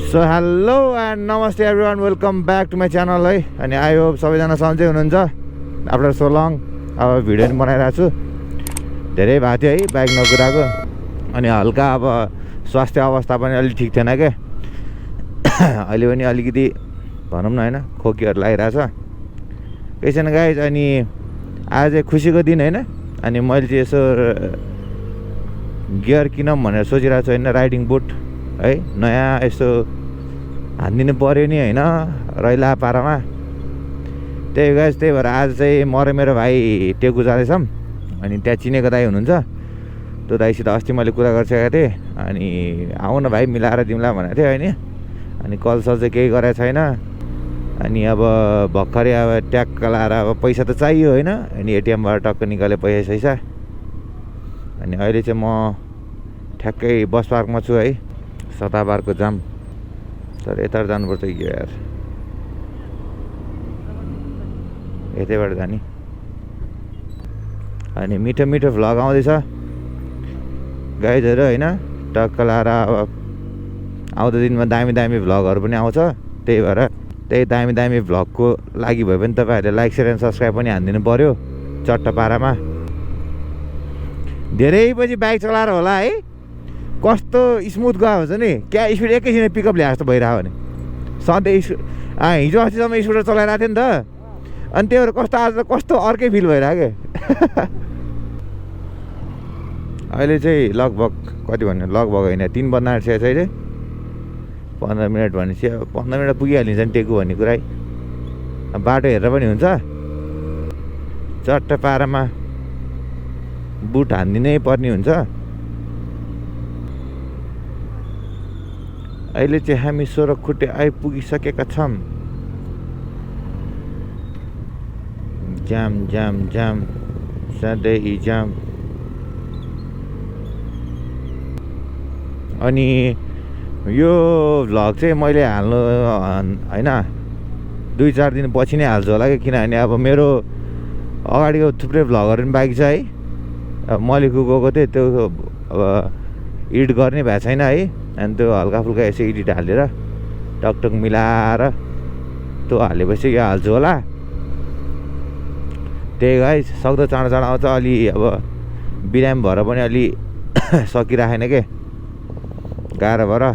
So hello and नमस्ते everyone, welcome back to my channel है। अनि आई होप सबैजना सन्चै हुनुहुन्छ। आफ्टर सो लङ अब भिडियो पनि बनाइरहेको छु। धेरै भएको थियो है बाइक नकुदाएको, अनि हल्का अब स्वास्थ्य अवस्था पनि अलिक ठिक थिएन क्या। अहिले पनि अलिकति भनौँ न होइन, खोकीहरू लागिरहेछ। केही छैन गाइज। अनि आज चाहिँ खुसीको दिन होइन, अनि मैले चाहिँ यसो गियर किनौँ भनेर सोचिरहेको छु होइन, राइडिङ बुट है नयाँ यसो हानिदिनु पऱ्यो नि होइन, रैला पारामा। त्यही गाइज, त्यही भएर आज चाहिँ म र मेरो भाइ टेकु जाँदैछौँ। अनि त्यहाँ चिनेको दाइ हुनुहुन्छ, त्यो दाइसित अस्ति मैले कुरा गरिसकेको थिएँ। अनि आऊ न भाइ मिलाएर दिउँला भनेको थिएँ होइन। अनि कलसल चाहिँ केही गरेको छैन। अनि अब भर्खरै अब ट्याक्क लाएर अब पैसा त चाहियो होइन। अनि एटिएमबाट टक्क निकाल्यो पैसा। अनि अहिले चाहिँ म ठ्याक्कै बस पार्कमा छु है, सताबारको जाम। तर यता जानुपर्छ कि यार, यतैबाट जाने। अनि मिठो मिठो भ्लग आउँदैछ गाइजहरू होइन। टक्क लाएर अब आउँदो दिनमा दामी दामी भ्लगहरू पनि आउँछ। त्यही भएर त्यही दामी दामी भ्लगको लागि भए पनि तपाईँहरूले लाइक सेयर एन्ड सब्सक्राइब पनि हानिदिनु पऱ्यो चट्ट पारामा। धेरै पछि बाइक चलाएर होला है, कस्तो स्मुथ गयो हुन्छ नि। क्या स्पिड एकैछिन पिकअप ल्याएको जस्तो भइरहेको भने। सधैँ हिजो अस्तिसम्म स्कुटर चलाइरहेको थियो नि त। अनि त्यही भएर कस्तो आज त कस्तो अर्कै फिल भइरहेको क्या। अहिले चाहिँ लगभग कति भन्यो, लगभग होइन 3 बज्न आँटिसकेको छ अहिले। 15 मिनट भनेपछि अब 15 मिनट पुगिहालिन्छ नि टेकु भन्ने कुरा है। अब बाटो हेरेर पनि हुन्छ, चट्ट पारामा बुट हानिदिनै पर्ने हुन्छ। अहिले चाहिँ हामी सोरखुट्टे आइपुगिसकेका छौँ। जाम जाम जाम सधैँ जाम। अनि यो भ्लग चाहिँ मैले हाल्नु होइन 2-4 दिन पछि नै हाल्छु होला कि, किनभने अब मेरो अगाडिको थुप्रै भ्लगहरू पनि बाइक छ है। अब मलिकु गएको थिएँ, त्यो अब एडिट गर्ने भएको छैन है। अनि त्यो हल्का फुल्का यसो एडिट हालेर टकटक मिलाएर त्यो हालेपछि यो हाल्छु होला। त्यही गाइस, सक्दो चाँडो आउँछ। अलि अब बिरामी भएर पनि अलि सकिराखेन के, गाह्रो भएर।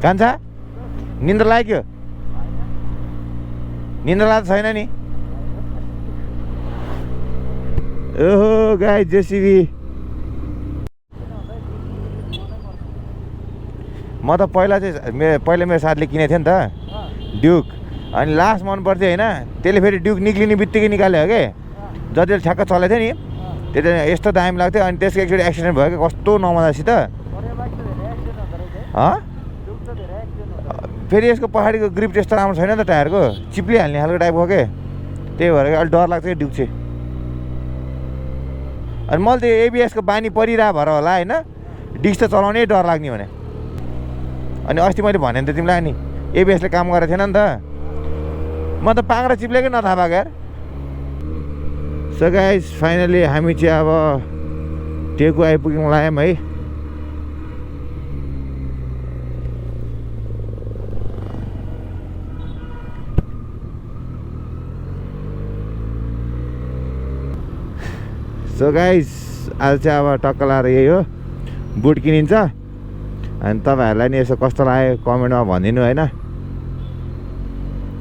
कान्छा निन्द्रा लाग्यो? निन्द्रा लाग्छ छैन नि? ओहो गाई जेसिबी। म त पहिला चाहिँ मेरो साथीले किनेको थियो नि त ड्युक। अनि लास्ट मन पर्थ्यो होइन, त्यसले फेरि ड्युक निक्लिने बित्तिकै निकाल्यो कि। जति ठ्याक्क चलाएको थियो नि त्यति यस्तो दामी लाग्थ्यो। अनि त्यसको एकचोटि एक्सिडेन्ट भयो कि, कस्तो नमजासित। फेरि यसको पछाडिको ग्रिप त्यस्तो राम्रो छैन नि त, टायरको चिप्लिहाल्ने खालको टाइपको के। त्यही भएर अलिक डर लाग्छ कि ड्युक चाहिँ। अनि मैले त एबिएसको बानी परिरहेको भएर होला होइन, डिस्क त चलाउनै डर लाग्ने भने। अनि अस्ति मैले भने नि त तिमीलाई, नि एबिएसले काम गरेको थिएन नि त। म त पाङ्रा चिप्लेकै नथाहा भएको यार। सो गाइस, फाइनली हामी चाहिँ अब टेकु आइपुग्यौँ लाग्यौँ है। सो गाइस, आज चाहिँ अब टक्क लाएर यही हो, बुट किनिन्छ। अनि तपाईँहरूलाई नि यसो कस्तो लाग्यो कमेन्टमा भनिदिनु होइन।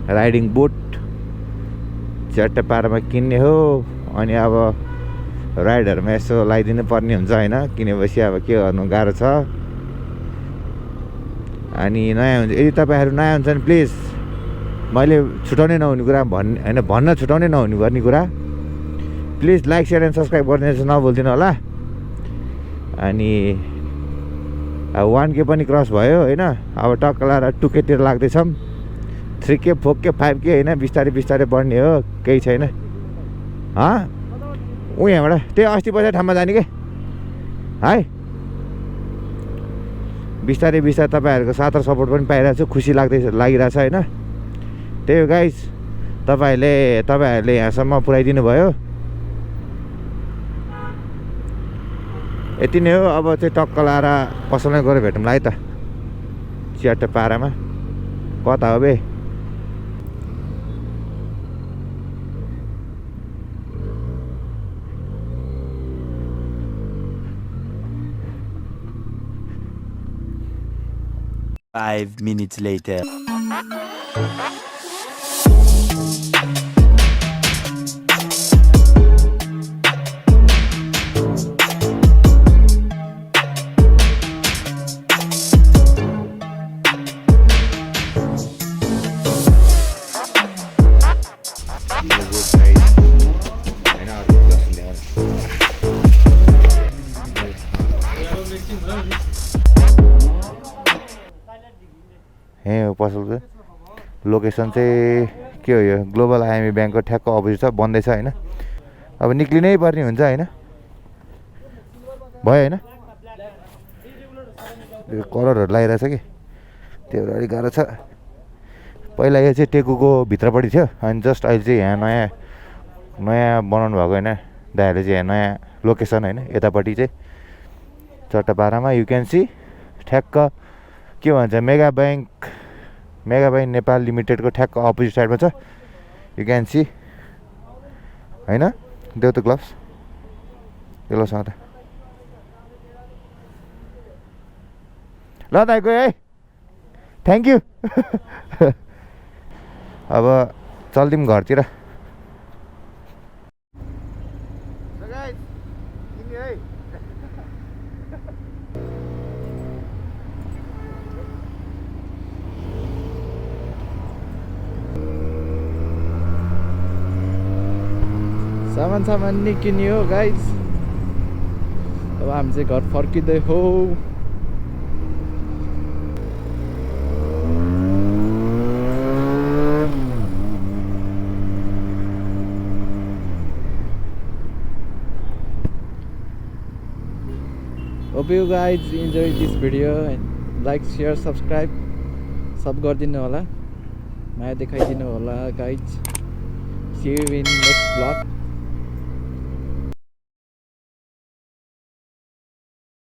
राइडिङ बुट चट्ट पारामा किन्ने हो। अनि अब राइडहरूमा यसो लगाइदिनु पर्ने हुन्छ होइन, किनेपछि अब के गर्नु, गाह्रो छ। अनि नयाँ हुन्छ, यदि तपाईँहरू नयाँ हुन्छ भने प्लिज, मैले छुटाउनै नहुने कुरा भन्न छुटाउनै नहुने गर्ने कुरा, please like share and subscribe गर्ने चाहिँ नभुल्दिनु होला। अनि अब 1K पनि क्रस भयो होइन। अब टक्क लाएर 2Kतिर लाग्दैछौँ। 3K 4K 5K होइन, बिस्तारै बिस्तारै बढ्ने हो, केही छैन। ऊ यहाँबाट त्यही अस्ति बजार ठाउँमा जाने कि है। बिस्तारै बिस्तारै तपाईँहरूको साथ र सपोर्ट पनि पाइरहेको छु, खुसी लागिरहेछ होइन। त्यही हो गाइस, तपाईँहरूले यहाँसम्म पुऱ्याइदिनु भयो। यति नै हो। अब चाहिँ टक्क लाएर पसलमै गएर भेटौँला है त, च्याट्टो पारामा। कता हो बे? Five minutes later. यहीँ हो पसलको लोकेसन चाहिँ के हो, यो ग्लोबल आइएमबी ब्याङ्कको ठ्याक्क अपोजिट छ, बन्दैछ होइन। अब निक्लिनै पर्ने हुन्छ होइन, भयो होइन। यो कलरहरू लगाइरहेछ कि त्यो अलिक गाह्रो छ। पहिला यो चाहिँ टेकुको भित्रपट्टि थियो, अनि जस्ट अहिले चाहिँ यहाँ नयाँ बनाउनु भएको होइन दाइहरूले चाहिँ, यहाँ नयाँ लोकेसन होइन। यतापट्टि चाहिँ चट्टापारामा यु क्यान सी ठ्याक्क के भन्छ मेगा ब्याङ्क नेपाल लिमिटेडको ठ्याक्क अपोजिट साइडमा छ, यु क्यान सी होइन। देऊ त ग्लोभ्स, यससँग त ल दाइ गयो है, थ्याङ्क यू। अब चल्दिउँ घरतिर। सामान नि किन्यो गाइज। अब हामी चाहिँ घर फर्किँदै हो। Hope you guys enjoy this video and like, share, subscribe सब गरिदिनु होला, माया देखाइदिनु होला guys. See you in next vlog.